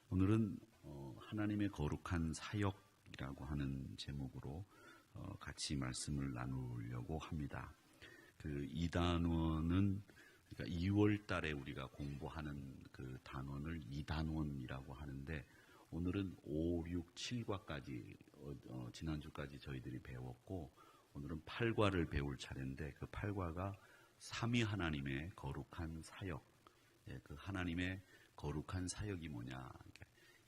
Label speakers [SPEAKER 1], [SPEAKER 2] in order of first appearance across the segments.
[SPEAKER 1] 오늘은 하나님의 거룩한 사역이라고 하는 제목으로 같이 말씀을 나누려고 합니다. 이 단원은 그러니까 2월 달에 우리가 공부하는 그 단원을 2단원이라고 하는데, 오늘은 5, 6, 7과까지 지난주까지 저희들이 배웠고, 오늘은 8과를 배울 차례인데, 그 8과가 삼위 하나님의 거룩한 사역. 그 하나님의 거룩한 사역이 뭐냐?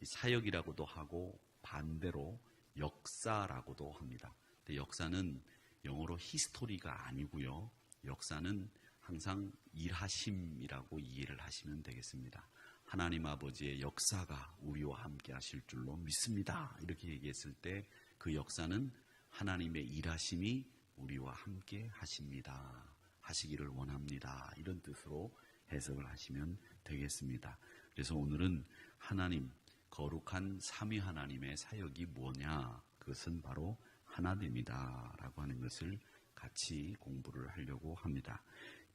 [SPEAKER 1] 이 사역이라고도 하고 반대로 역사라고도 합니다. 근데 역사는 영어로 히스토리가 아니고요. 역사는 항상 일하심이라고 이해를 하시면 되겠습니다. 하나님 아버지의 역사가 우리와 함께 하실 줄로 믿습니다. 이렇게 얘기했을 때 그 역사는 하나님의 일하심이 우리와 함께 하십니다. 하시기를 원합니다. 이런 뜻으로 해석을 하시면 되겠습니다. 그래서 오늘은 하나님, 거룩한 삼위 하나님의 사역이 뭐냐? 그것은 바로 하나됨이다 라고 하는 것을 같이 공부를 하려고 합니다.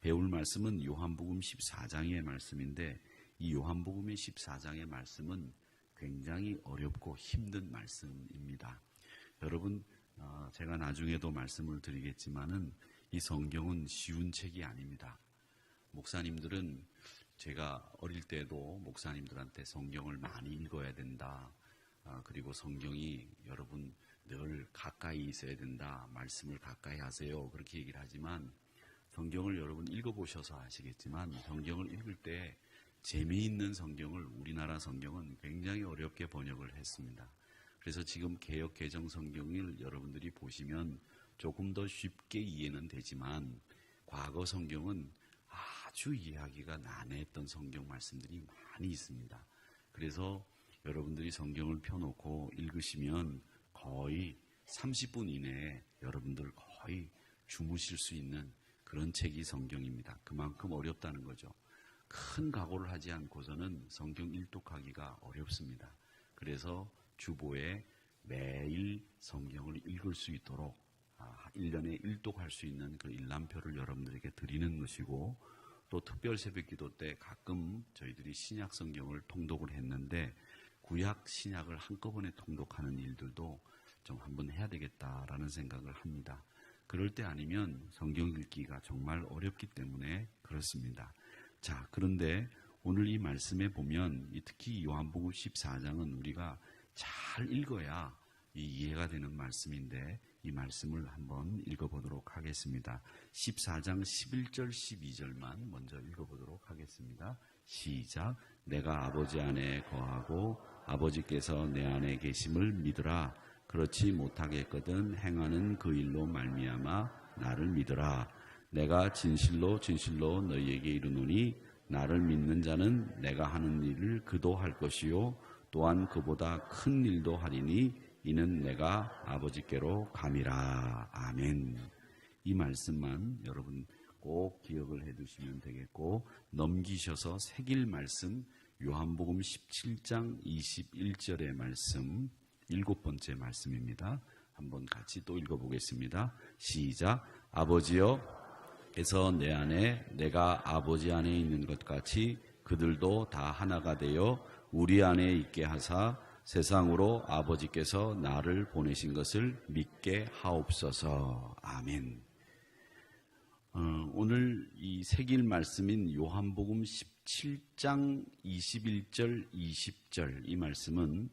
[SPEAKER 1] 배울 말씀은 요한복음 14장의 말씀인데, 이 요한복음의 14장의 말씀은 굉장히 어렵고 힘든 말씀입니다. 여러분, 제가 나중에도 말씀을 드리겠지만은 이 성경은 쉬운 책이 아닙니다. 목사님들은, 제가 어릴 때도 목사님들한테 성경을 많이 읽어야 된다. 그리고 성경이 여러분 늘 가까이 있어야 된다. 말씀을 가까이 하세요. 그렇게 얘기를 하지만, 성경을 여러분 읽어보셔서 아시겠지만, 성경을 읽을 때 재미있는 성경을, 우리나라 성경은 굉장히 어렵게 번역을 했습니다. 그래서 지금 개역 개정 성경을 여러분들이 보시면 조금 더 쉽게 이해는 되지만, 과거 성경은 아주 이해하기가 난해했던 성경 말씀들이 많이 있습니다. 그래서 여러분들이 성경을 펴놓고 읽으시면 거의 30분 이내에 여러분들 거의 주무실 수 있는 그런 책이 성경입니다. 그만큼 어렵다는 거죠. 큰 각오를 하지 않고서는 성경 일독하기가 어렵습니다. 그래서 주보에 매일 성경을 읽을 수 있도록 1년에 일독할 수 있는 그 일람표를 여러분들에게 드리는 것이고, 또 특별 새벽 기도 때 가끔 저희들이 신약 성경을 통독을 했는데, 구약 신약을 한꺼번에 통독하는 일들도 좀 한번 해야 되겠다라는 생각을 합니다. 그럴 때 아니면 성경 읽기가 정말 어렵기 때문에 그렇습니다. 자, 그런데 오늘 이 말씀에 보면, 특히 요한복음 14장은 우리가 잘 읽어야 이해가 되는 말씀인데, 이 말씀을 한번 읽어보도록 하겠습니다. 14장 11절 12절만 먼저 읽어보도록 하겠습니다. 시작. 내가 아버지 안에 거하고 아버지께서 내 안에 계심을 믿으라. 그렇지 못하겠거든 행하는 그 일로 말미암아 나를 믿으라. 내가 진실로 진실로 너희에게 이르노니 나를 믿는 자는 내가 하는 일을 그도 할 것이요 또한 그보다 큰 일도 하리니 이는 내가 아버지께로 감이라. 아멘. 이 말씀만 여러분 꼭 기억을 해두시면 되겠고, 넘기셔서 새길 말씀 요한복음 17장 21절의 말씀, 7번째 말씀입니다. 한번 같이 또 읽어보겠습니다. 시작. 아버지여 그래서 내 안에 내가 아버지 안에 있는 것 같이 그들도 다 하나가 되어 우리 안에 있게 하사 세상으로 아버지께서 나를 보내신 것을 믿게 하옵소서. 아멘. 오늘 이 새길 말씀인 요한복음 17장 21절 20절, 이 말씀은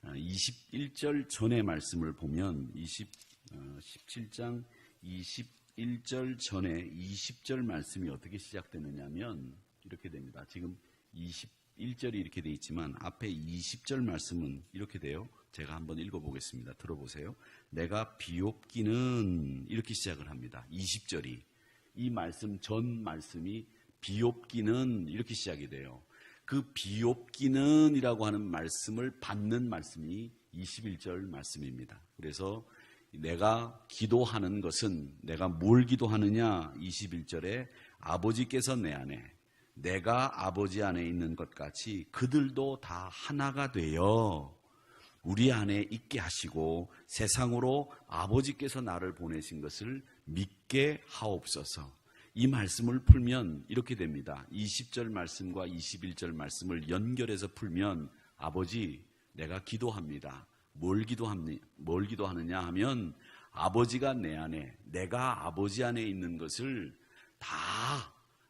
[SPEAKER 1] 21절 전의 말씀을 보면 17장 21절 전에 20절 말씀이 어떻게 시작되느냐면 이렇게 됩니다. 지금 21절이 이렇게 되어 있지만 앞에 20절 말씀은 이렇게 돼요. 제가 한번 읽어보겠습니다. 들어보세요. 내가 비옵기는 이렇게 시작을 합니다. 20절이. 이 말씀 전 말씀이 비옵기는 이렇게 시작이 돼요. 그 비옵기는 이라고 하는 말씀을 받는 말씀이 21절 말씀입니다. 그래서 내가 기도하는 것은, 내가 뭘 기도하느냐, 21절에 아버지께서 내 안에, 내가 아버지 안에 있는 것 같이 그들도 다 하나가 되어 우리 안에 있게 하시고 세상으로 아버지께서 나를 보내신 것을 믿게 하옵소서. 이 말씀을 풀면 이렇게 됩니다. 20절 말씀과 21절 말씀을 연결해서 풀면 아버지, 내가 기도합니다. 뭘 기도하느냐 하면 아버지가 내 안에, 내가 아버지 안에 있는 것을 다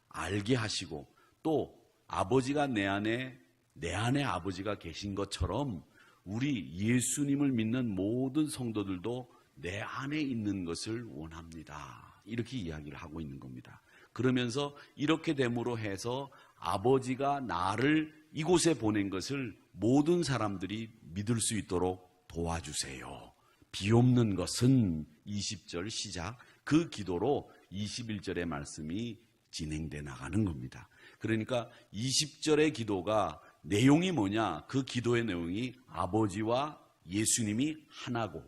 [SPEAKER 1] 알게 하시고, 또 아버지가 내 안에 아버지가 계신 것처럼 우리 예수님을 믿는 모든 성도들도 내 안에 있는 것을 원합니다. 이렇게 이야기를 하고 있는 겁니다. 그러면서 이렇게 됨으로 해서 아버지가 나를 이곳에 보낸 것을 모든 사람들이 믿을 수 있도록 도와주세요. 비옵는 것은 20절 시작, 그 기도로 21절의 말씀이 진행돼 나가는 겁니다. 그러니까 20절의 기도가 내용이 뭐냐? 그 기도의 내용이 아버지와 예수님이 하나고,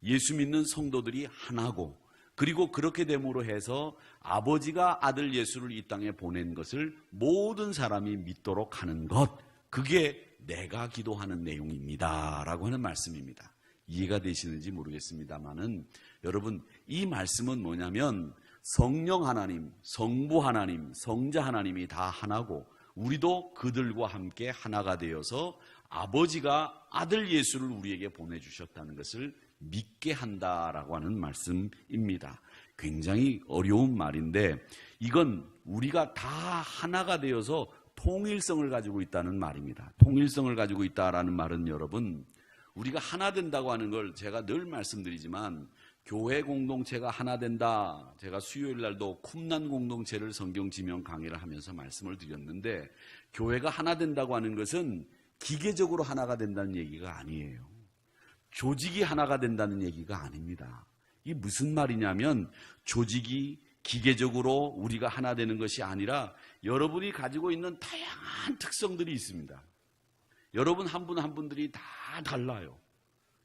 [SPEAKER 1] 예수 믿는 성도들이 하나고, 그리고 그렇게 됨으로 해서 아버지가 아들 예수를 이 땅에 보낸 것을 모든 사람이 믿도록 하는 것, 그게 내가 기도하는 내용입니다 라고 하는 말씀입니다. 이해가 되시는지 모르겠습니다만은 여러분, 이 말씀은 뭐냐면 성령 하나님, 성부 하나님, 성자 하나님이 다 하나고 우리도 그들과 함께 하나가 되어서 아버지가 아들 예수를 우리에게 보내주셨다는 것을 믿게 한다라고 하는 말씀입니다. 굉장히 어려운 말인데 이건 우리가 다 하나가 되어서 통일성을 가지고 있다는 말입니다. 통일성을 가지고 있다라는 말은 여러분, 우리가 하나 된다고 하는 걸 제가 늘 말씀드리지만 교회 공동체가 하나 된다. 제가 수요일 날도 쿰난 공동체를 성경 지명 강의를 하면서 말씀을 드렸는데, 교회가 하나 된다고 하는 것은 기계적으로 하나가 된다는 얘기가 아니에요. 조직이 하나가 된다는 얘기가 아닙니다. 이게 무슨 말이냐면 조직이 기계적으로 우리가 하나 되는 것이 아니라 여러분이 가지고 있는 다양한 특성들이 있습니다. 여러분 한 분 한 분들이 다 달라요.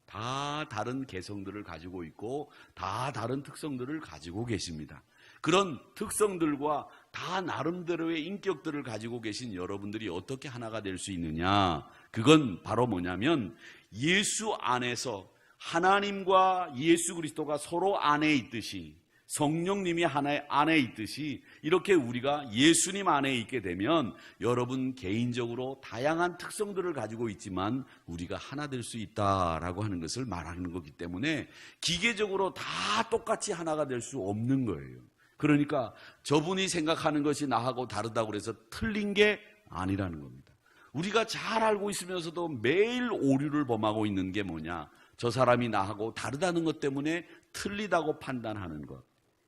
[SPEAKER 1] 다 다른 개성들을 가지고 있고 다 다른 특성들을 가지고 계십니다. 그런 특성들과 다 나름대로의 인격들을 가지고 계신 여러분들이 어떻게 하나가 될 수 있느냐? 그건 바로 뭐냐면 예수 안에서 하나님과 예수 그리스도가 서로 안에 있듯이, 성령님이 하나의 안에 있듯이 이렇게 우리가 예수님 안에 있게 되면 여러분 개인적으로 다양한 특성들을 가지고 있지만 우리가 하나 될 수 있다라고 하는 것을 말하는 거기 때문에 기계적으로 다 똑같이 하나가 될 수 없는 거예요. 그러니까 저분이 생각하는 것이 나하고 다르다고 해서 틀린 게 아니라는 겁니다. 우리가 잘 알고 있으면서도 매일 오류를 범하고 있는 게 뭐냐? 저 사람이 나하고 다르다는 것 때문에 틀리다고 판단하는 것.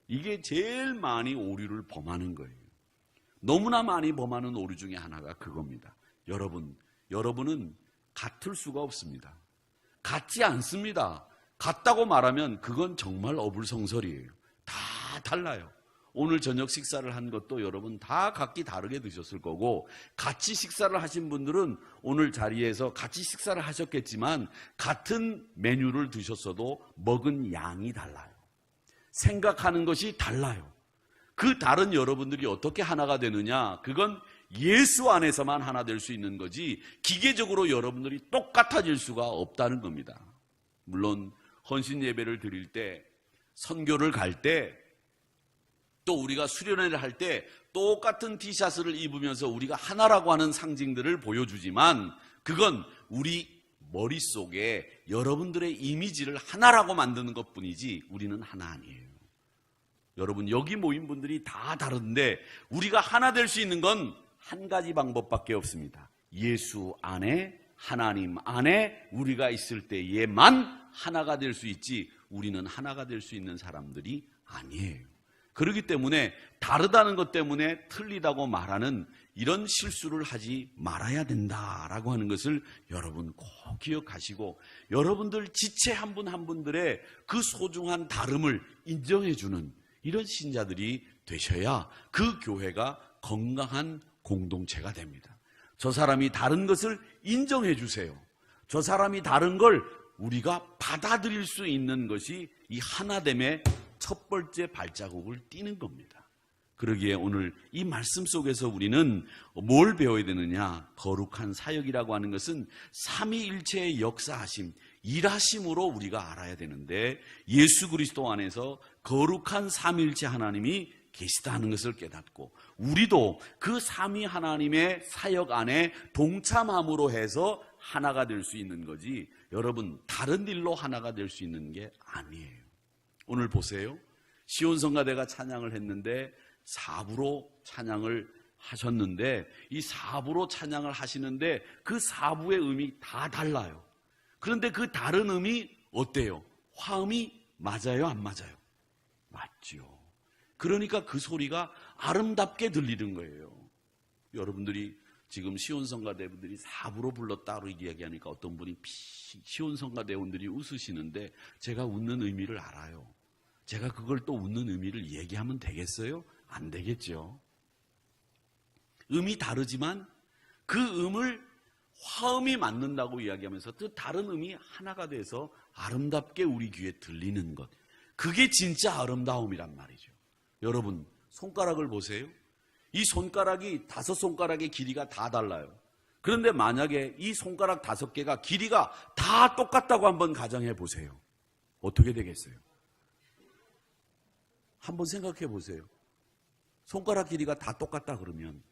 [SPEAKER 1] 이게 제일 많이 오류를 범하는 거예요. 너무나 많이 범하는 오류 중에 하나가 그겁니다. 여러분은 같을 수가 없습니다. 같지 않습니다. 같다고 말하면 그건 정말 어불성설이에요. 다 달라요. 오늘 저녁 식사를 한 것도 여러분 다 각기 다르게 드셨을 거고, 같이 식사를 하신 분들은 오늘 자리에서 같이 식사를 하셨겠지만 같은 메뉴를 드셨어도 먹은 양이 달라요. 생각하는 것이 달라요. 그 다른 여러분들이 어떻게 하나가 되느냐? 그건 예수 안에서만 하나 될 수 있는 거지 기계적으로 여러분들이 똑같아질 수가 없다는 겁니다. 물론 헌신 예배를 드릴 때, 선교를 갈 때, 또 우리가 수련회를 할 때 똑같은 티셔츠를 입으면서 우리가 하나라고 하는 상징들을 보여주지만 그건 우리 머릿속에 여러분들의 이미지를 하나라고 만드는 것뿐이지 우리는 하나 아니에요. 여러분 여기 모인 분들이 다 다른데 우리가 하나 될 수 있는 건 한 가지 방법밖에 없습니다. 예수 안에, 하나님 안에 우리가 있을 때에만 하나가 될 수 있지 우리는 하나가 될 수 있는 사람들이 아니에요. 그렇기 때문에 다르다는 것 때문에 틀리다고 말하는 이런 실수를 하지 말아야 된다라고 하는 것을 여러분 꼭 기억하시고, 여러분들 지체 한 분 한 분들의 그 소중한 다름을 인정해주는 이런 신자들이 되셔야 그 교회가 건강한 공동체가 됩니다. 저 사람이 다른 것을 인정해 주세요. 저 사람이 다른 걸 우리가 받아들일 수 있는 것이 이 하나됨의 첫 번째 발자국을 띄는 겁니다. 그러기에 오늘 이 말씀 속에서 우리는 뭘 배워야 되느냐? 거룩한 사역이라고 하는 것은 삼위일체의 역사하심, 일하심으로 우리가 알아야 되는데, 예수 그리스도 안에서 거룩한 삼위일체 하나님이 계시다는 것을 깨닫고 우리도 그 삼위 하나님의 사역 안에 동참함으로 해서 하나가 될 수 있는 거지 여러분 다른 일로 하나가 될 수 있는 게 아니에요. 오늘 보세요. 시온성가대가 찬양을 했는데 사부로 찬양을 하셨는데 이 사부로 찬양을 하시는데 그 사부의 음이 다 달라요. 그런데 그 다른 음이 어때요? 화음이 맞아요? 안 맞아요? 맞죠. 그러니까 그 소리가 아름답게 들리는 거예요. 여러분들이 지금 시온성가대분들이 사부로 불렀다고 이야기하니까 어떤 분이 시온성가대원들이 웃으시는데 제가 웃는 의미를 알아요. 제가 그걸 또 웃는 의미를 얘기하면 되겠어요? 안 되겠죠. 음이 다르지만 그 음을 화음이 맞는다고 이야기하면서 또 다른 음이 하나가 돼서 아름답게 우리 귀에 들리는 것, 그게 진짜 아름다움이란 말이죠. 여러분 손가락을 보세요. 이 손가락이 5손가락의 길이가 다 달라요. 그런데 만약에 이 손가락 5개가 길이가 다 똑같다고 한번 가정해 보세요. 어떻게 되겠어요? 한번 생각해 보세요. 손가락 길이가 다 똑같다 그러면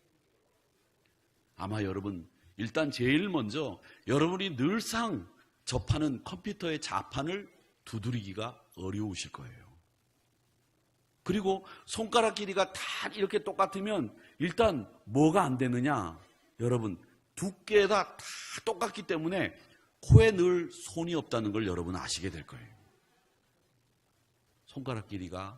[SPEAKER 1] 아마 여러분 일단 제일 먼저 여러분이 늘상 접하는 컴퓨터의 자판을 두드리기가 어려우실 거예요. 그리고 손가락 길이가 다 이렇게 똑같으면 일단 뭐가 안 되느냐? 여러분 두께가 다 똑같기 때문에 코에 늘 손이 없다는 걸 여러분 아시게 될 거예요. 손가락 길이가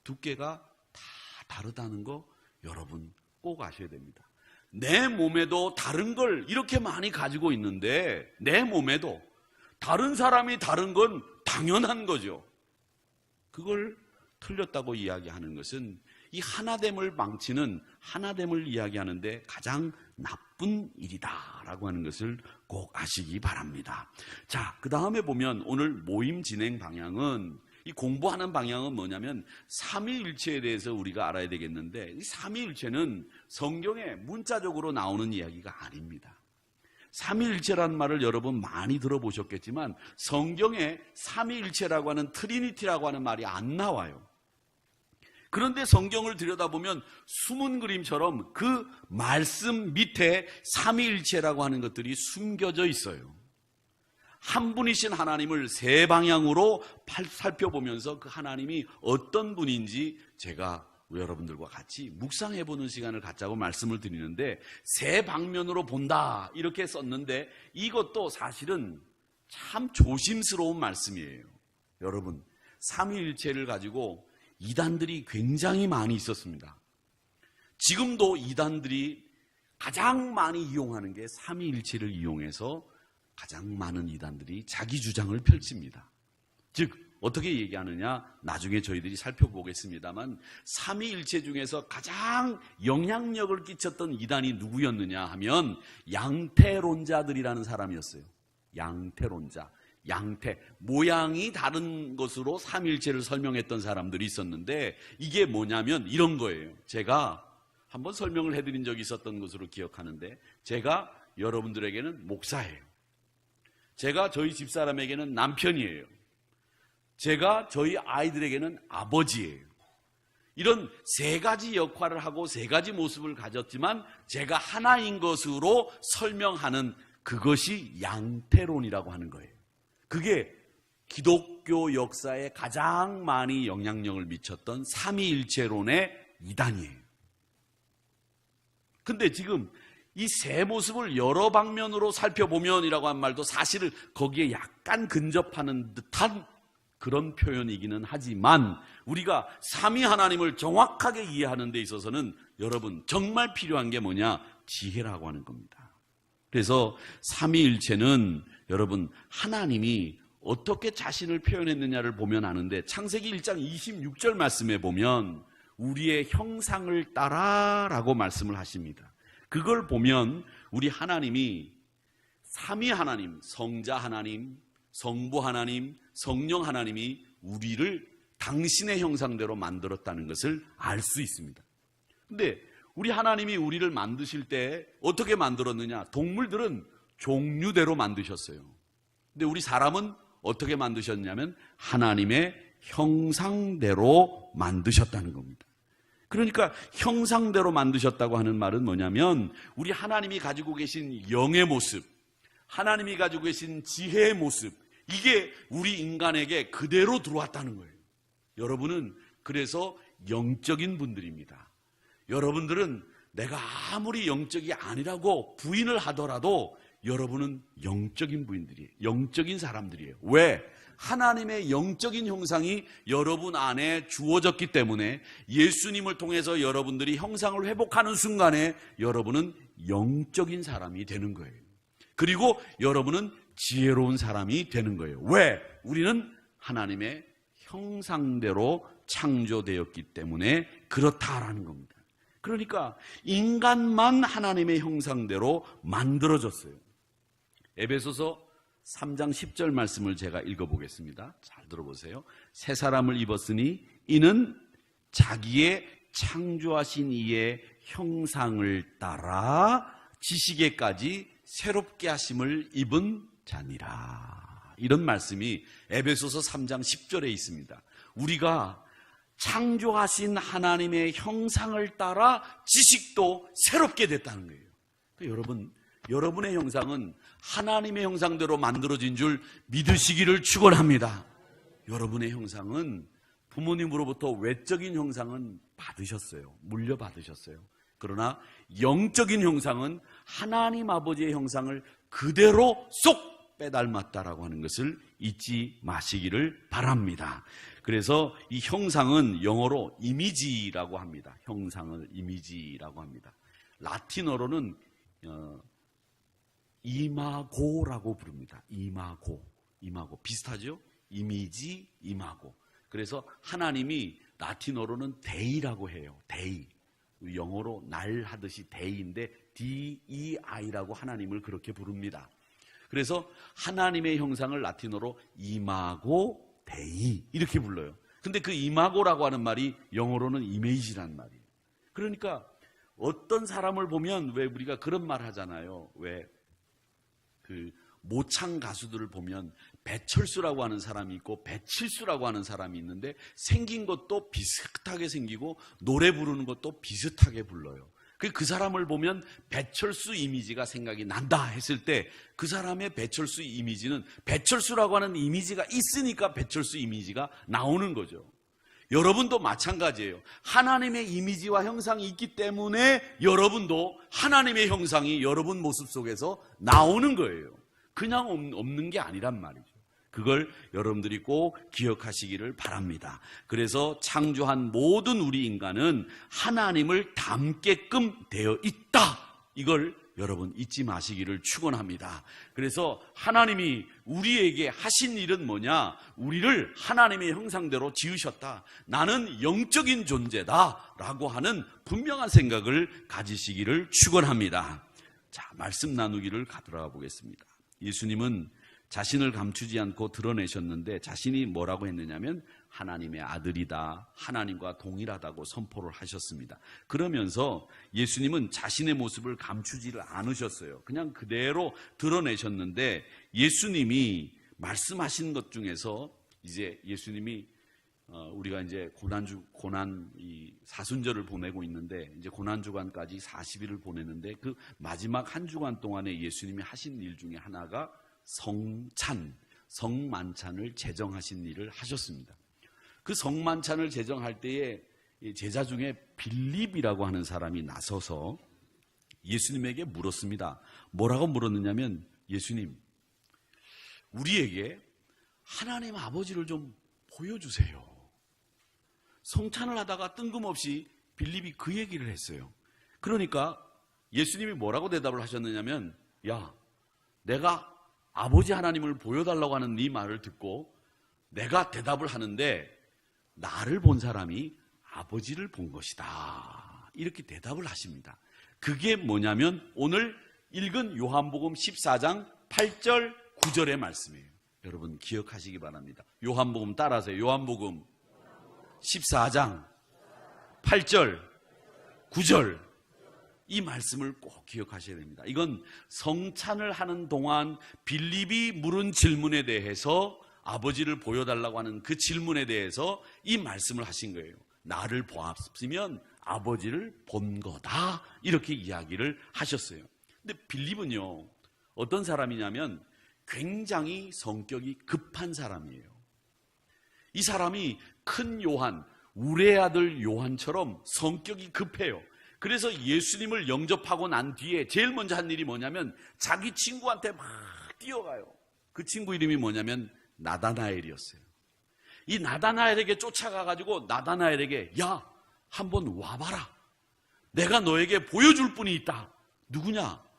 [SPEAKER 1] 두께가 다 다르다는 거 여러분 꼭 아셔야 됩니다. 내 몸에도 다른 걸 이렇게 많이 가지고 있는데 내 몸에도 다른 사람이 다른 건 당연한 거죠. 그걸 틀렸다고 이야기하는 것은 이 하나됨을 망치는 하나됨을 이야기하는데 가장 나쁜 일이다라고 하는 것을 꼭 아시기 바랍니다. 자, 그 다음에 보면 오늘 모임 진행 방향은 이 공부하는 방향은 뭐냐면 삼위일체에 대해서 우리가 알아야 되겠는데 이 삼위일체는 성경에 문자적으로 나오는 이야기가 아닙니다. 삼위일체라는 말을 여러분 많이 들어보셨겠지만 성경에 삼위일체라고 하는 트리니티라고 하는 말이 안 나와요. 그런데 성경을 들여다보면 숨은 그림처럼 그 말씀 밑에 삼위일체라고 하는 것들이 숨겨져 있어요. 한 분이신 하나님을 세 방향으로 살펴보면서 그 하나님이 어떤 분인지 제가 여러분들과 같이 묵상해보는 시간을 갖자고 말씀을 드리는데 세 방면으로 본다 이렇게 썼는데 이것도 사실은 참 조심스러운 말씀이에요. 여러분 삼위일체를 가지고 이단들이 굉장히 많이 있었습니다. 지금도 이단들이 가장 많이 이용하는 게 삼위일체를 이용해서 가장 많은 이단들이 자기 주장을 펼칩니다. 즉 어떻게 얘기하느냐 나중에 저희들이 살펴보겠습니다만 삼위일체 중에서 가장 영향력을 끼쳤던 이단이 누구였느냐 하면 양태론자들이라는 사람이었어요. 양태론자. 양태, 모양이 다른 것으로 삼위일체를 설명했던 사람들이 있었는데 이게 뭐냐면 이런 거예요. 제가 한번 설명을 해드린 적이 있었던 것으로 기억하는데 제가 여러분들에게는 목사예요. 제가 저희 집사람에게는 남편이에요. 제가 저희 아이들에게는 아버지예요. 이런 세 가지 역할을 하고 세 가지 모습을 가졌지만 제가 하나인 것으로 설명하는 그것이 양태론이라고 하는 거예요. 그게 기독교 역사에 가장 많이 영향력을 미쳤던 삼위일체론의 이단이에요. 근데 지금 이 세 모습을 여러 방면으로 살펴보면이라고 한 말도 사실은 거기에 약간 근접하는 듯한 그런 표현이기는 하지만 우리가 삼위 하나님을 정확하게 이해하는 데 있어서는 여러분 정말 필요한 게 뭐냐? 지혜라고 하는 겁니다. 그래서 삼위일체는 여러분 하나님이 어떻게 자신을 표현했느냐를 보면 아는데 창세기 1장 26절 말씀에 보면 우리의 형상을 따라라고 말씀을 하십니다. 그걸 보면 우리 하나님이 삼위 하나님, 성자 하나님, 성부 하나님, 성령 하나님이 우리를 당신의 형상대로 만들었다는 것을 알 수 있습니다. 근데 우리 하나님이 우리를 만드실 때 어떻게 만들었느냐? 동물들은 종류대로 만드셨어요. 근데 우리 사람은 어떻게 만드셨냐면 하나님의 형상대로 만드셨다는 겁니다. 그러니까 형상대로 만드셨다고 하는 말은 뭐냐면 우리 하나님이 가지고 계신 영의 모습, 하나님이 가지고 계신 지혜의 모습, 이게 우리 인간에게 그대로 들어왔다는 거예요. 여러분은 그래서 영적인 분들입니다. 여러분들은 내가 아무리 영적이 아니라고 부인을 하더라도 여러분은 영적인 부인들이에요. 영적인 사람들이에요. 왜? 하나님의 영적인 형상이 여러분 안에 주어졌기 때문에 예수님을 통해서 여러분들이 형상을 회복하는 순간에 여러분은 영적인 사람이 되는 거예요. 그리고 여러분은 지혜로운 사람이 되는 거예요. 왜? 우리는 하나님의 형상대로 창조되었기 때문에 그렇다라는 겁니다. 그러니까 인간만 하나님의 형상대로 만들어졌어요. 에베소서 3장 10절 말씀을 제가 읽어보겠습니다. 잘 들어보세요. 새 사람을 입었으니 이는 자기의 창조하신 이의 형상을 따라 지식에까지 새롭게 하심을 입은 자니라. 이런 말씀이 에베소서 3장 10절에 있습니다. 우리가 창조하신 하나님의 형상을 따라 지식도 새롭게 됐다는 거예요. 그러니까 여러분의 형상은 하나님의 형상대로 만들어진 줄 믿으시기를 축원합니다. 여러분의 형상은 부모님으로부터 외적인 형상은 받으셨어요. 물려받으셨어요. 그러나 영적인 형상은 하나님 아버지의 형상을 그대로 쏙 빼닮았다라고 하는 것을 잊지 마시기를 바랍니다. 그래서 이 형상은 영어로 이미지라고 합니다. 형상을 이미지라고 합니다. 라틴어로는 이마고라고 부릅니다. 이마고 비슷하죠? 이미지, 이마고. 그래서 하나님이 라틴어로는 데이라고 해요. 데이. 영어로 날 하듯이 데이인데 DEI라고 하나님을 그렇게 부릅니다. 그래서 하나님의 형상을 라틴어로 이마고 데이 이렇게 불러요. 근데 그 이마고라고 하는 말이 영어로는 이미지란 말이에요. 그러니까 어떤 사람을 보면 왜 우리가 그런 말 하잖아요. 왜 그 모창 가수들을 보면 배철수라고 하는 사람이 있고 배칠수라고 하는 사람이 있는데 생긴 것도 비슷하게 생기고 노래 부르는 것도 비슷하게 불러요. 그 사람을 보면 배철수 이미지가 생각이 난다 했을 때 그 사람의 배철수 이미지는 배철수라고 하는 이미지가 있으니까 배철수 이미지가 나오는 거죠. 여러분도 마찬가지예요. 하나님의 이미지와 형상이 있기 때문에 여러분도 하나님의 형상이 여러분 모습 속에서 나오는 거예요. 그냥 없는 게 아니란 말이죠. 그걸 여러분들이 꼭 기억하시기를 바랍니다. 그래서 창조한 모든 우리 인간은 하나님을 닮게끔 되어 있다. 이걸 여러분 잊지 마시기를 축원합니다. 그래서 하나님이 우리에게 하신 일은 뭐냐? 우리를 하나님의 형상대로 지으셨다. 나는 영적인 존재다 라고 하는 분명한 생각을 가지시기를 축원합니다. 자, 말씀 나누기를 가들어가 보겠습니다. 예수님은 자신을 감추지 않고 드러내셨는데 자신이 뭐라고 했느냐면 하나님의 아들이다, 하나님과 동일하다고 선포를 하셨습니다. 그러면서 예수님은 자신의 모습을 감추지를 않으셨어요. 그냥 그대로 드러내셨는데 예수님이 말씀하신 것 중에서 이제 예수님이 우리가 이제 고난 이 사순절을 보내고 있는데 이제 고난 주간까지 40일을 보내는데 그 마지막 한 주간 동안에 예수님이 하신 일 중에 하나가 성만찬을 제정하신 일을 하셨습니다. 그 성만찬을 제정할 때에 제자 중에 빌립이라고 하는 사람이 나서서 예수님에게 물었습니다. 뭐라고 물었느냐면 예수님, 우리에게 하나님 아버지를 좀 보여주세요. 성찬을 하다가 뜬금없이 빌립이 그 얘기를 했어요. 그러니까 예수님이 뭐라고 대답을 하셨느냐면 야, 내가 아버지 하나님을 보여달라고 하는 네 말을 듣고 내가 대답을 하는데 나를 본 사람이 아버지를 본 것이다. 이렇게 대답을 하십니다. 그게 뭐냐면 오늘 읽은 요한복음 14장 8절 9절의 말씀이에요. 여러분 기억하시기 바랍니다. 요한복음 따라하세요. 요한복음 14장 8절 9절 이 말씀을 꼭 기억하셔야 됩니다. 이건 성찬을 하는 동안 빌립이 물은 질문에 대해서 아버지를 보여달라고 하는 그 질문에 대해서 이 말씀을 하신 거예요. 나를 보았으면 아버지를 본 거다. 이렇게 이야기를 하셨어요. 근데 빌립은요, 어떤 사람이냐면 굉장히 성격이 급한 사람이에요. 이 사람이 큰 요한, 우레 아들 요한처럼 성격이 급해요. 그래서 예수님을 영접하고 난 뒤에 제일 먼저 한 일이 뭐냐면 자기 친구한테 막 뛰어가요. 그 친구 이름이 뭐냐면 나다나엘이었어요. 이 나다나엘에게 쫓아가가지고 나다나엘에게 야, 한번 와봐라. 내가 너에게 보여줄 분이 있다. 누구냐?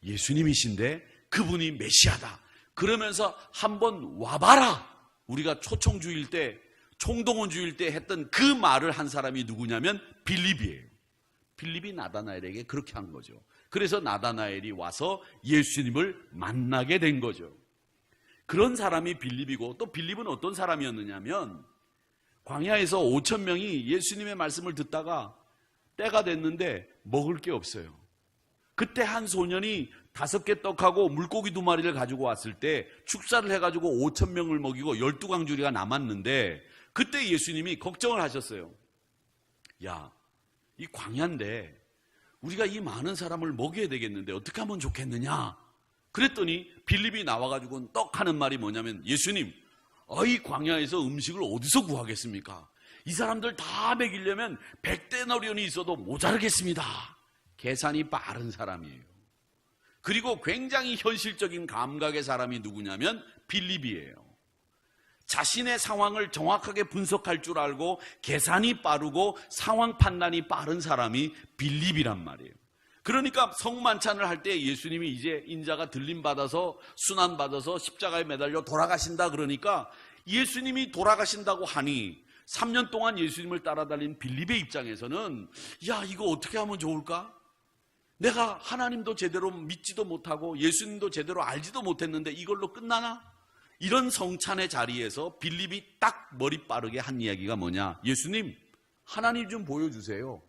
[SPEAKER 1] 예수님이신데 그분이 메시아다. 그러면서 한번 와봐라. 우리가 초청주일 때, 총동원주일 때 했던 그 말을 한 사람이 누구냐면 빌립이에요. 빌립이 나다나엘에게 그렇게 한 거죠. 그래서 나다나엘이 와서 예수님을 만나게 된 거죠. 그런 사람이 빌립이고, 또 빌립은 어떤 사람이었느냐면 광야에서 5,000명이 예수님의 말씀을 듣다가 때가 됐는데 먹을 게 없어요. 그때 한 소년이 5개 떡하고 물고기 2마리를 가지고 왔을 때 축사를 해가지고 5,000명을 먹이고 12광주리가 남았는데, 그때 예수님이 걱정을 하셨어요. 야, 이 광야인데 우리가 이 많은 사람을 먹여야 되겠는데 어떻게 하면 좋겠느냐? 그랬더니 빌립이 나와가지고 떡 하는 말이 뭐냐면, 예수님, 이 광야에서 음식을 어디서 구하겠습니까? 이 사람들 다 먹이려면 100데나리온이 있어도 모자르겠습니다. 계산이 빠른 사람이에요. 그리고 굉장히 현실적인 감각의 사람이 누구냐면 빌립이에요. 자신의 상황을 정확하게 분석할 줄 알고 계산이 빠르고 상황 판단이 빠른 사람이 빌립이란 말이에요. 그러니까 성만찬을 할 때 예수님이 이제 인자가 들림받아서 순환받아서 십자가에 매달려 돌아가신다 그러니까, 예수님이 돌아가신다고 하니 3년 동안 예수님을 따라다닌 빌립의 입장에서는 야, 이거 어떻게 하면 좋을까? 내가 하나님도 제대로 믿지도 못하고 예수님도 제대로 알지도 못했는데 이걸로 끝나나? 이런 성찬의 자리에서 빌립이 딱 머리 빠르게 한 이야기가 뭐냐? 예수님, 하나님 좀 보여주세요.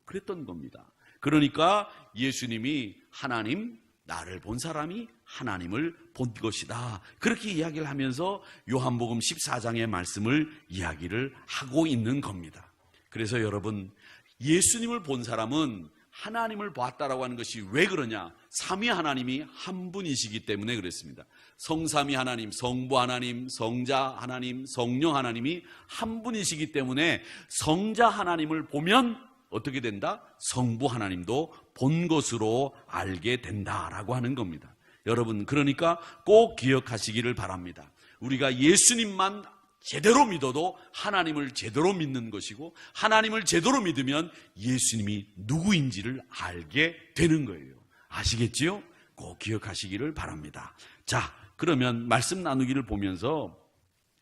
[SPEAKER 1] 그랬던 겁니다. 그러니까 예수님이 하나님, 나를 본 사람이 하나님을 본 것이다. 그렇게 이야기를 하면서 요한복음 14장의 말씀을 이야기를 하고 있는 겁니다. 그래서 여러분, 예수님을 본 사람은 하나님을 봤다라고 하는 것이 왜 그러냐? 삼위 하나님이 한 분이시기 때문에 그렇습니다. 성삼위 하나님, 성부 하나님, 성자 하나님, 성령 하나님이 한 분이시기 때문에 성자 하나님을 보면 어떻게 된다? 성부 하나님도 본 것으로 알게 된다라고 하는 겁니다. 여러분, 그러니까 꼭 기억하시기를 바랍니다. 우리가 예수님만 제대로 믿어도 하나님을 제대로 믿는 것이고, 하나님을 제대로 믿으면 예수님이 누구인지를 알게 되는 거예요. 아시겠지요? 꼭 기억하시기를 바랍니다. 자, 그러면 말씀 나누기를 보면서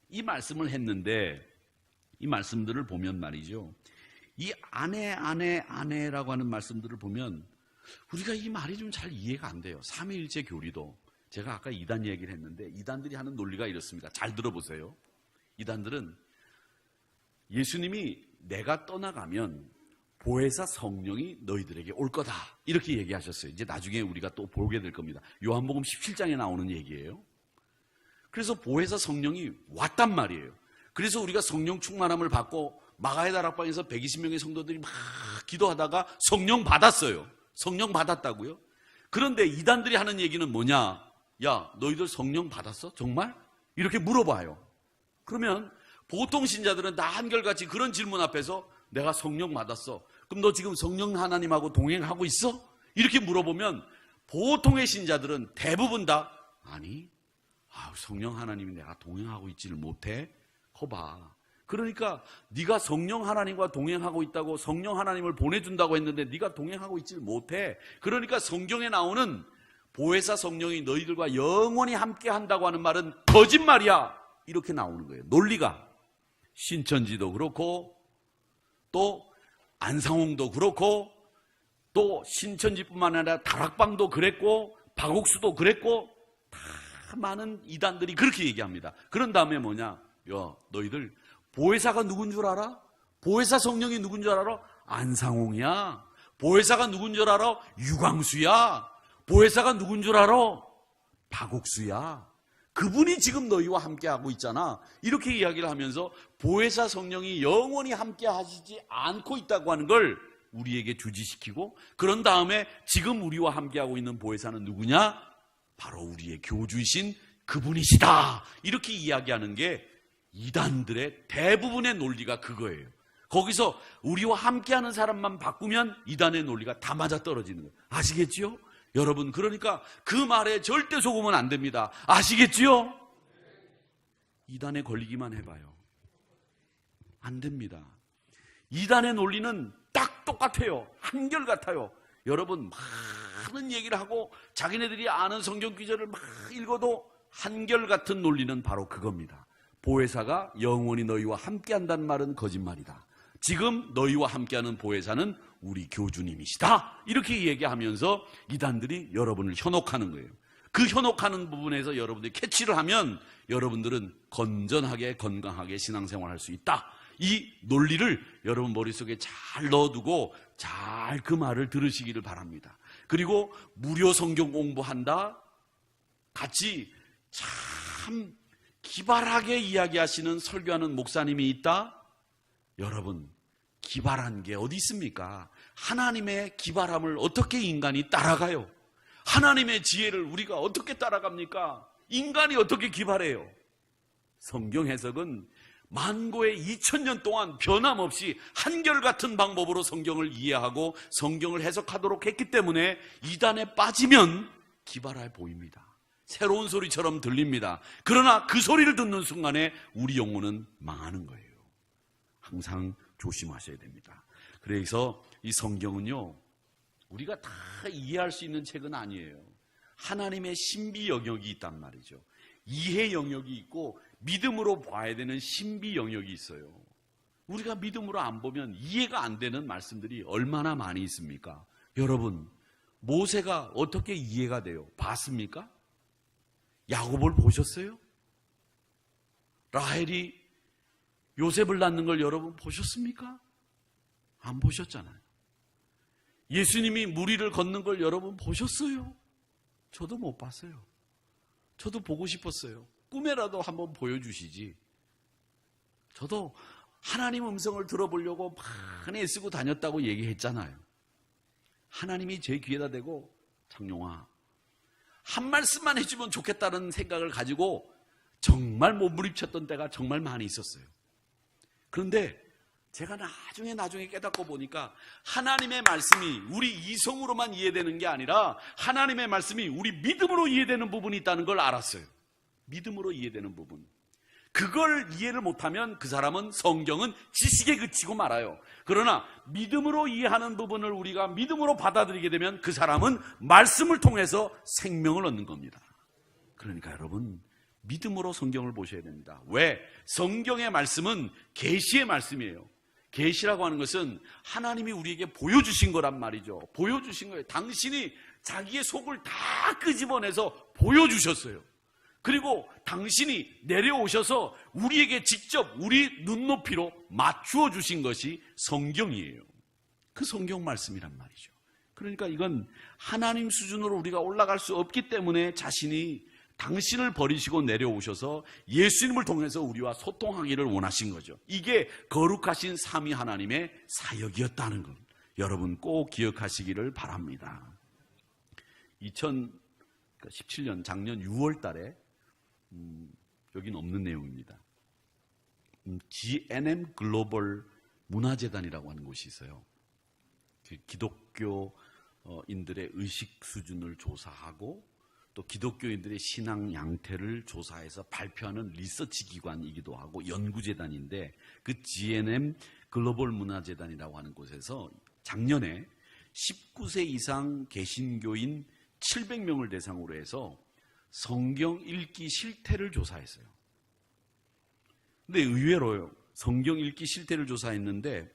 [SPEAKER 1] 이 말씀을 했는데, 이 말씀들을 보면 말이죠, 이 아내라고 하는 말씀들을 보면 우리가 이 말이 좀 잘 이해가 안 돼요. 삼위일체 교리도, 제가 아까 이단 얘기를 했는데 이단들이 하는 논리가 이렇습니다. 잘 들어보세요. 이단들은 예수님이 내가 떠나가면 보혜사 성령이 너희들에게 올 거다, 이렇게 얘기하셨어요. 이제 나중에 우리가 또 보게 될 겁니다. 요한복음 17장에 나오는 얘기예요. 그래서 보혜사 성령이 왔단 말이에요. 그래서 우리가 성령 충만함을 받고 마가의 다락방에서 120명의 성도들이 막 기도하다가 성령 받았어요. 성령 받았다고요? 그런데 이단들이 하는 얘기는 뭐냐? 야, 너희들 성령 받았어? 정말? 이렇게 물어봐요. 그러면 보통 신자들은 다 한결같이 그런 질문 앞에서 내가 성령 받았어. 그럼 너 지금 성령 하나님하고 동행하고 있어? 이렇게 물어보면 보통의 신자들은 대부분 다 아니, 성령 하나님이 내가 동행하고 있지를 못해? 거봐. 그러니까 네가 성령 하나님과 동행하고 있다고, 성령 하나님을 보내준다고 했는데 네가 동행하고 있지를 못해. 그러니까 성경에 나오는 보혜사 성령이 너희들과 영원히 함께 한다고 하는 말은 거짓말이야, 이렇게 나오는 거예요. 논리가. 신천지도 그렇고 또 안상홍도 그렇고 또 신천지뿐만 아니라 다락방도 그랬고 박옥수도 그랬고 다 많은 이단들이 그렇게 얘기합니다. 그런 다음에 뭐냐? 야, 너희들 보혜사가 누군 줄 알아? 보혜사 성령이 누군 줄 알아? 안상홍이야. 보혜사가 누군 줄 알아? 유광수야. 보혜사가 누군 줄 알아? 박옥수야. 그분이 지금 너희와 함께하고 있잖아. 이렇게 이야기를 하면서 보혜사 성령이 영원히 함께 하시지 않고 있다고 하는 걸 우리에게 주지시키고, 그런 다음에 지금 우리와 함께하고 있는 보혜사는 누구냐? 바로 우리의 교주이신 그분이시다. 이렇게 이야기하는 게 이단들의 대부분의 논리가 그거예요. 거기서 우리와 함께하는 사람만 바꾸면 이단의 논리가 다 맞아떨어지는 거예요. 아시겠지요? 여러분, 그러니까 그 말에 절대 속으면 안 됩니다. 아시겠지요? 이단에 걸리기만 해봐요. 안 됩니다. 이단의 논리는 딱 똑같아요. 한결같아요. 여러분, 많은 얘기를 하고 자기네들이 아는 성경 구절을 막 읽어도 한결같은 논리는 바로 그겁니다. 보혜사가 영원히 너희와 함께한다는 말은 거짓말이다. 지금 너희와 함께하는 보혜사는 우리 교주님이시다. 이렇게 얘기하면서 이단들이 여러분을 현혹하는 거예요. 그 현혹하는 부분에서 여러분들이 캐치를 하면 여러분들은 건전하게 건강하게 신앙생활할 수 있다. 이 논리를 여러분 머릿속에 잘 넣어두고 잘 그 말을 들으시기를 바랍니다. 그리고 무료 성경 공부한다. 같이 참 기발하게 이야기하시는 설교하는 목사님이 있다. 여러분, 기발한 게 어디 있습니까? 하나님의 기발함을 어떻게 인간이 따라가요? 하나님의 지혜를 우리가 어떻게 따라갑니까? 인간이 어떻게 기발해요? 성경 해석은 만고의 2000년 동안 변함없이 한결같은 방법으로 성경을 이해하고 성경을 해석하도록 했기 때문에 이단에 빠지면 기발해 보입니다. 새로운 소리처럼 들립니다. 그러나 그 소리를 듣는 순간에 우리 영혼은 망하는 거예요. 항상 조심하셔야 됩니다. 그래서 이 성경은요, 우리가 다 이해할 수 있는 책은 아니에요. 하나님의 신비 영역이 있단 말이죠. 이해 영역이 있고 믿음으로 봐야 되는 신비 영역이 있어요. 우리가 믿음으로 안 보면 이해가 안 되는 말씀들이 얼마나 많이 있습니까? 여러분, 모세가 어떻게 이해가 돼요? 봤습니까? 야곱을 보셨어요? 라헬이 요셉을 낳는 걸 여러분 보셨습니까? 안 보셨잖아요. 예수님이 무리를 걷는 걸 여러분 보셨어요? 저도 못 봤어요. 저도 보고 싶었어요. 꿈에라도 한번 보여주시지. 저도 하나님 음성을 들어보려고 많이 애쓰고 다녔다고 얘기했잖아요. 하나님이 제 귀에다 대고 장용아, 한 말씀만 해주면 좋겠다는 생각을 가지고 정말 몸부림쳤던 때가 정말 많이 있었어요. 그런데 제가 나중에 깨닫고 보니까 하나님의 말씀이 우리 이성으로만 이해되는 게 아니라 하나님의 말씀이 우리 믿음으로 이해되는 부분이 있다는 걸 알았어요. 믿음으로 이해되는 부분. 그걸 이해를 못하면 그 사람은 성경은 지식에 그치고 말아요. 그러나 믿음으로 이해하는 부분을 우리가 믿음으로 받아들이게 되면 그 사람은 말씀을 통해서 생명을 얻는 겁니다. 그러니까 여러분, 믿음으로 성경을 보셔야 됩니다. 왜? 성경의 말씀은 계시의 말씀이에요. 계시라고 하는 것은 하나님이 우리에게 보여주신 거란 말이죠. 보여주신 거예요. 당신이 자기의 속을 다 끄집어내서 보여주셨어요. 그리고 당신이 내려오셔서 우리에게 직접 우리 눈높이로 맞추어 주신 것이 성경이에요. 그 성경 말씀이란 말이죠. 그러니까 이건 하나님 수준으로 우리가 올라갈 수 없기 때문에 자신이 당신을 버리시고 내려오셔서 예수님을 통해서 우리와 소통하기를 원하신 거죠. 이게 거룩하신 삼위 하나님의 사역이었다는 것, 여러분 꼭 기억하시기를 바랍니다. 2017년 작년 6월 달에 여기는 없는 내용입니다. GNM 글로벌 문화재단이라고 하는 곳이 있어요. 기독교인들의 의식 수준을 조사하고 또 기독교인들의 신앙 양태를 조사해서 발표하는 리서치 기관이기도 하고 연구재단인데, 그 GNM 글로벌 문화재단이라고 하는 곳에서 작년에 19세 이상 개신교인 700명을 대상으로 해서 성경 읽기 실태를 조사했어요. 근데 의외로요, 성경 읽기 실태를 조사했는데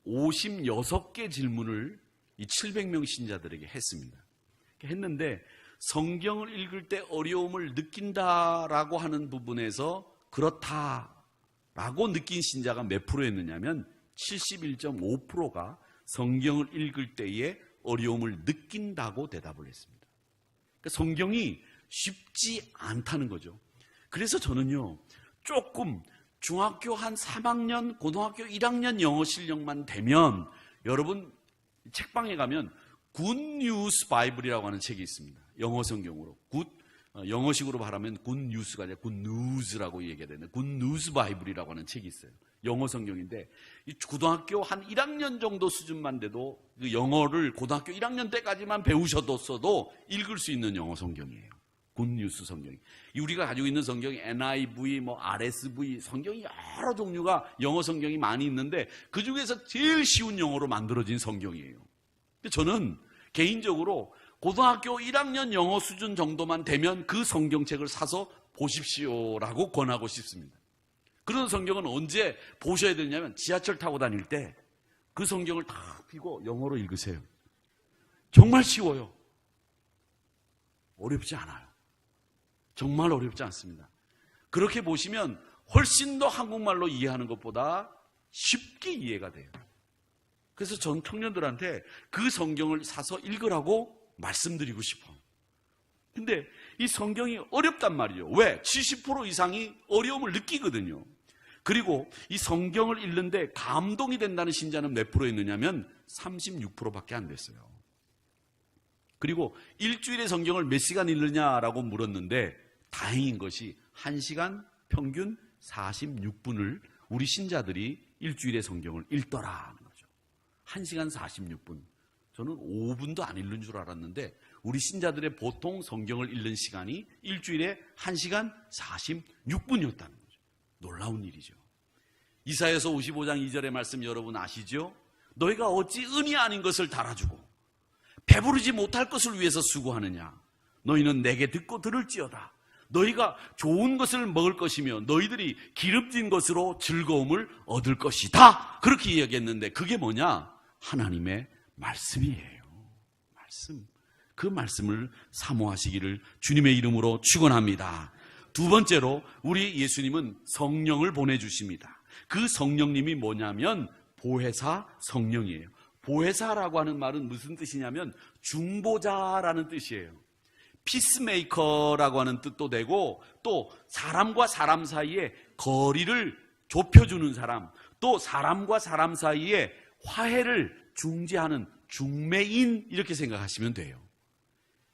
[SPEAKER 1] 56개 질문을 이 700명 신자들에게 했습니다. 했는데 성경을 읽을 때 어려움을 느낀다라고 하는 부분에서 그렇다라고 느낀 신자가 몇 프로였느냐면 71.5%가 성경을 읽을 때에 어려움을 느낀다고 대답을 했습니다. 그러니까 성경이 쉽지 않다는 거죠. 그래서 저는요, 조금 중학교 한 3학년, 고등학교 1학년 영어 실력만 되면 여러분 책방에 가면 굿 뉴스 바이블이라고 하는 책이 있습니다. 영어 성경으로. 영어식으로 말하면 굿 뉴스가 아니라 굿 뉴즈라고 얘기해야 되는데 굿 뉴스 바이블이라고 하는 책이 있어요. 영어 성경인데 이 고등학교 한 1학년 정도 수준만 돼도 그 영어를 고등학교 1학년 때까지만 배우셔도 읽을 수 있는 영어 성경이에요. 굿 뉴스 성경이. 우리가 가지고 있는 성경이 NIV, RSV 성경이 여러 종류가 영어 성경이 많이 있는데 그 중에서 제일 쉬운 영어로 만들어진 성경이에요. 저는 개인적으로 고등학교 1학년 영어 수준 정도만 되면 그 성경책을 사서 보십시오라고 권하고 싶습니다. 그런 성경은 언제 보셔야 되냐면 지하철 타고 다닐 때 그 성경을 다 펴고 영어로 읽으세요. 정말 쉬워요. 어렵지 않아요. 정말 어렵지 않습니다. 그렇게 보시면 훨씬 더 한국말로 이해하는 것보다 쉽게 이해가 돼요. 그래서 전 청년들한테 그 성경을 사서 읽으라고 말씀드리고 싶어요. 근데 이 성경이 어렵단 말이죠. 왜? 70% 이상이 어려움을 느끼거든요. 그리고 이 성경을 읽는데 감동이 된다는 신자는 몇 프로 있느냐면 36%밖에 안 됐어요. 그리고 일주일에 성경을 몇 시간 읽느냐라고 물었는데 다행인 것이 1시간 평균 46분을 우리 신자들이 일주일에 성경을 읽더라는 거죠. 1시간 46분. 저는 5분도 안 읽는 줄 알았는데 우리 신자들의 보통 성경을 읽는 시간이 일주일에 1시간 46분이었다는 거죠. 놀라운 일이죠. 이사야서 55장 2절의 말씀 여러분 아시죠? 너희가 어찌 은이 아닌 것을 달아주고 배부르지 못할 것을 위해서 수고하느냐. 너희는 내게 듣고 들을지어다. 너희가 좋은 것을 먹을 것이며 너희들이 기름진 것으로 즐거움을 얻을 것이다. 그렇게 이야기했는데 그게 뭐냐? 하나님의 말씀이에요. 말씀. 그 말씀을 사모하시기를 주님의 이름으로 축원합니다. 두 번째로 우리 예수님은 성령을 보내주십니다. 그 성령님이 뭐냐면 보혜사 성령이에요. 보혜사라고 하는 말은 무슨 뜻이냐면 중보자라는 뜻이에요. 피스메이커라고 하는 뜻도 되고 또 사람과 사람 사이에 거리를 좁혀주는 사람, 또 사람과 사람 사이에 화해를 중재하는 중매인 이렇게 생각하시면 돼요.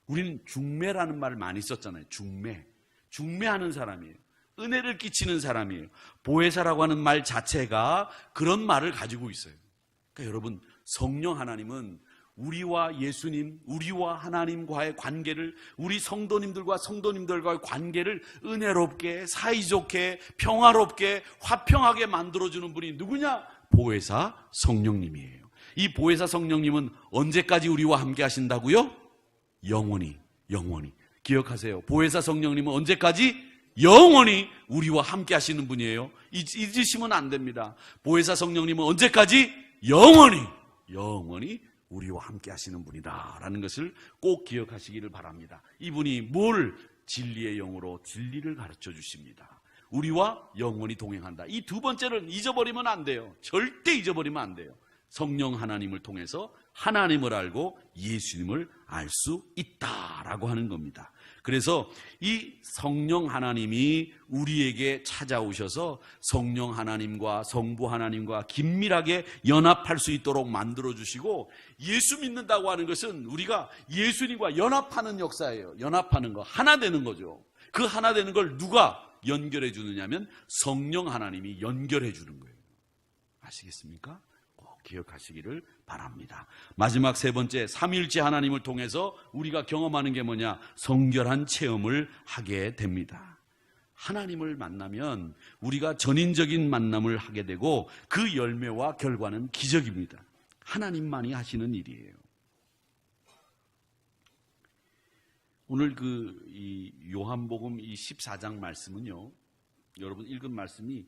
[SPEAKER 1] 우리는 중매라는 말을 많이 썼잖아요. 중매하는 사람이에요. 은혜를 끼치는 사람이에요. 보혜사라고 하는 말 자체가 그런 말을 가지고 있어요. 그러니까 여러분 성령 하나님은 우리와 예수님, 우리와 하나님과의 관계를 우리 성도님들과 성도님들과의 관계를 은혜롭게 사이좋게 평화롭게 화평하게 만들어주는 분이 누구냐? 보혜사 성령님이에요. 이 보혜사 성령님은 언제까지 우리와 함께 하신다고요? 영원히 기억하세요. 보혜사 성령님은 언제까지? 영원히 우리와 함께 하시는 분이에요. 잊으시면 안 됩니다. 보혜사 성령님은 언제까지? 영원히 우리와 함께 하시는 분이다라는 것을 꼭 기억하시기를 바랍니다. 이분이 뭘? 진리의 영으로 진리를 가르쳐 주십니다. 우리와 영원히 동행한다. 이 두 번째는 잊어버리면 안 돼요. 절대 잊어버리면 안 돼요. 성령 하나님을 통해서 하나님을 알고 예수님을 알 수 있다라고 하는 겁니다. 그래서 이 성령 하나님이 우리에게 찾아오셔서 성령 하나님과 성부 하나님과 긴밀하게 연합할 수 있도록 만들어주시고, 예수 믿는다고 하는 것은 우리가 예수님과 연합하는 역사예요. 연합하는 거, 하나 되는 거죠. 그 하나 되는 걸 누가 연결해 주느냐면 성령 하나님이 연결해 주는 거예요. 아시겠습니까? 꼭 기억하시기를 바랍니다. 마지막 세 번째, 삼위일체 하나님을 통해서 우리가 경험하는 게 뭐냐? 성결한 체험을 하게 됩니다. 하나님을 만나면 우리가 전인적인 만남을 하게 되고 그 열매와 결과는 기적입니다. 하나님만이 하시는 일이에요. 오늘 이 요한복음 이 14장 말씀은요, 여러분 읽은 말씀이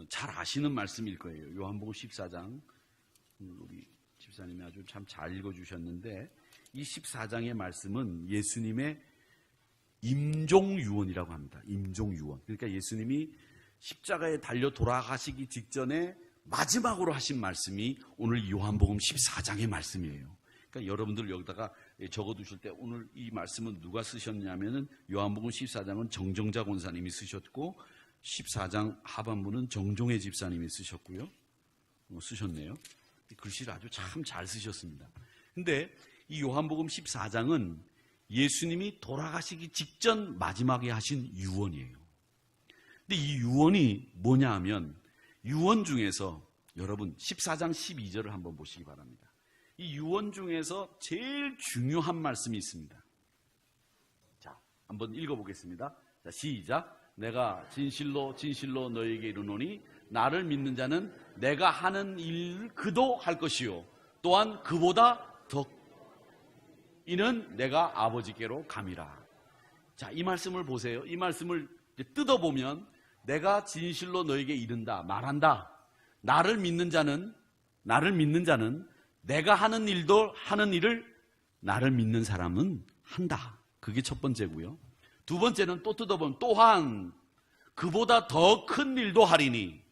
[SPEAKER 1] 잘 아시는 말씀일 거예요. 요한복음 14장 우리 집사님이 아주 참 잘 읽어주셨는데, 이 14장의 말씀은 예수님의 임종유언이라고 합니다. 임종유언. 그러니까 예수님이 십자가에 달려 돌아가시기 직전에 마지막으로 하신 말씀이 오늘 요한복음 14장의 말씀이에요. 그러니까 여러분들 여기다가 적어두실 때 오늘 이 말씀은 누가 쓰셨냐면은 요한복음 14장은 정정자 권사님이 쓰셨고 14장 하반부는 정종회 집사님이 쓰셨고요. 쓰셨네요. 글씨를 아주 참 잘 쓰셨습니다. 근데 이 요한복음 14장은 예수님이 돌아가시기 직전 마지막에 하신 유언이에요. 근데 이 유언이 뭐냐 하면 유언 중에서 여러분 14장 12절을 한번 보시기 바랍니다. 이 유언 중에서 제일 중요한 말씀이 있습니다. 자, 한번 읽어보겠습니다. 자, 시작. 내가 진실로 진실로 너에게 이르노니 나를 믿는 자는 내가 하는 일 그도 할 것이요 또한 그보다 더 이는 내가 아버지께로 감이라. 자, 이 말씀을 보세요. 이 말씀을 뜯어보면 내가 진실로 너에게 이른다, 말한다. 나를 믿는 자는 내가 하는 일을 나를 믿는 사람은 한다. 그게 첫 번째고요. 두 번째는 또 뜯어보면 또한 그보다 더 큰 일도 하리니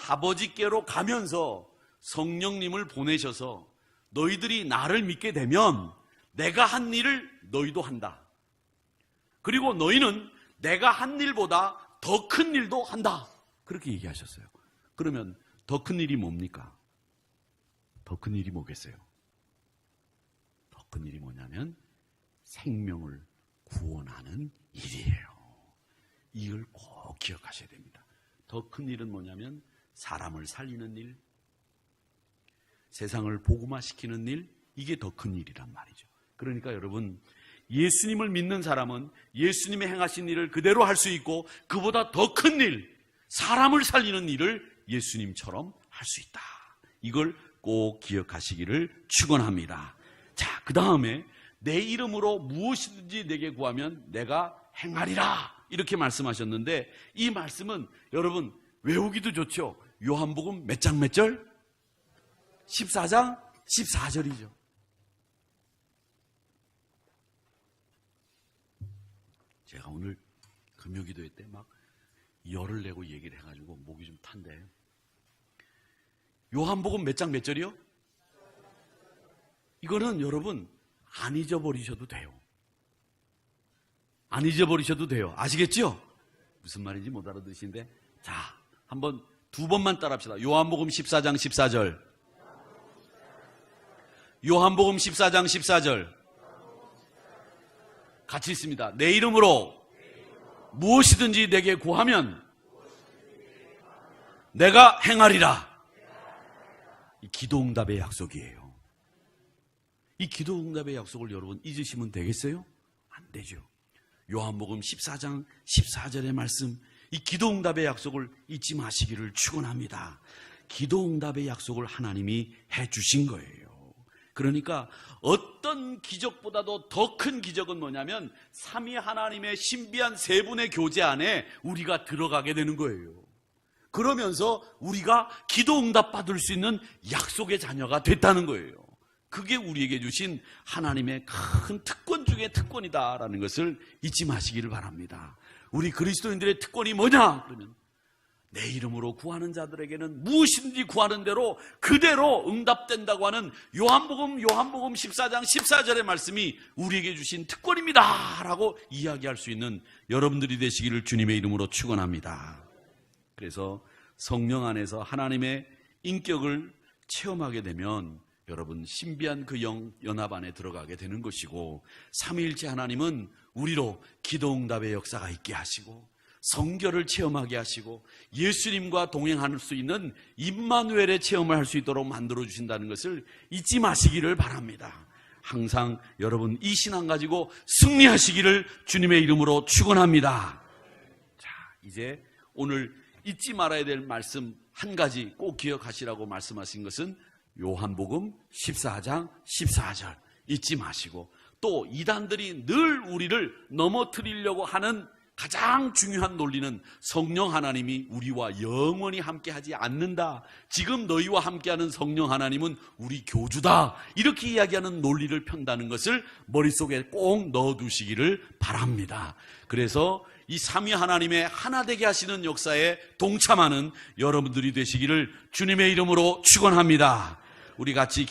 [SPEAKER 1] 아버지께로 가면서 성령님을 보내셔서 너희들이 나를 믿게 되면 내가 한 일을 너희도 한다. 그리고 너희는 내가 한 일보다 더 큰 일도 한다. 그렇게 얘기하셨어요. 그러면 더 큰 일이 뭡니까? 더 큰 일이 뭐겠어요? 더 큰 일이 뭐냐면 생명을 구원하는 일이에요. 이걸 꼭 기억하셔야 됩니다. 더 큰 일은 뭐냐면 사람을 살리는 일, 세상을 복음화시키는 일, 이게 더 큰 일이란 말이죠. 그러니까 여러분, 예수님을 믿는 사람은 예수님이 행하신 일을 그대로 할 수 있고 그보다 더 큰 일, 사람을 살리는 일을 예수님처럼 할 수 있다. 이걸 꼭 기억하시기를 축원합니다. 자, 그 다음에 내 이름으로 무엇이든지 내게 구하면 내가 행하리라 이렇게 말씀하셨는데 이 말씀은 여러분 외우기도 좋죠. 요한복음 몇 장 몇 절? 14장 14절이죠. 제가 오늘 금요기도회 때 막 열을 내고 얘기를 해가지고 목이 좀 탄데 요한복음 몇 장 몇 절이요? 이거는 여러분 안 잊어버리셔도 돼요. 안 잊어버리셔도 돼요. 아시겠죠? 무슨 말인지 못 알아듣으시는데 자, 한번 두 번만 따라합시다. 요한복음 14장 14절. 요한복음 14장 14절. 같이 있습니다. 내 이름으로 무엇이든지 내게 구하면 내가 행하리라. 이 기도응답의 약속이에요. 이 기도응답의 약속을 여러분 잊으시면 되겠어요? 안 되죠. 요한복음 14장 14절의 말씀, 이 기도응답의 약속을 잊지 마시기를 축원합니다. 기도응답의 약속을 하나님이 해주신 거예요. 그러니까 어떤 기적보다도 더 큰 기적은 뭐냐면 삼위 하나님의 신비한 세 분의 교제 안에 우리가 들어가게 되는 거예요. 그러면서 우리가 기도응답 받을 수 있는 약속의 자녀가 됐다는 거예요. 그게 우리에게 주신 하나님의 큰 특권 중에 특권이다라는 것을 잊지 마시기를 바랍니다. 우리 그리스도인들의 특권이 뭐냐? 그러면 내 이름으로 구하는 자들에게는 무엇이든지 구하는 대로 그대로 응답된다고 하는 요한복음 14장 14절의 말씀이 우리에게 주신 특권입니다 라고 이야기할 수 있는 여러분들이 되시기를 주님의 이름으로 축원합니다. 그래서 성령 안에서 하나님의 인격을 체험하게 되면 여러분 신비한 그 연합 안에 들어가게 되는 것이고 삼위일체 하나님은 우리로 기도응답의 역사가 있게 하시고 성결을 체험하게 하시고 예수님과 동행할 수 있는 임마누엘의 체험을 할 수 있도록 만들어 주신다는 것을 잊지 마시기를 바랍니다. 항상 여러분 이 신앙 가지고 승리하시기를 주님의 이름으로 축원합니다. 자, 이제 오늘 잊지 말아야 될 말씀 한 가지 꼭 기억하시라고 말씀하신 것은 요한복음 14장 14절 잊지 마시고 또 이단들이 늘 우리를 넘어뜨리려고 하는 가장 중요한 논리는 성령 하나님이 우리와 영원히 함께하지 않는다. 지금 너희와 함께하는 성령 하나님은 우리 교주다. 이렇게 이야기하는 논리를 편다는 것을 머릿속에 꼭 넣어두시기를 바랍니다. 그래서 이 삼위 하나님의 하나 되게 하시는 역사에 동참하는 여러분들이 되시기를 주님의 이름으로 축원합니다. 우리 같이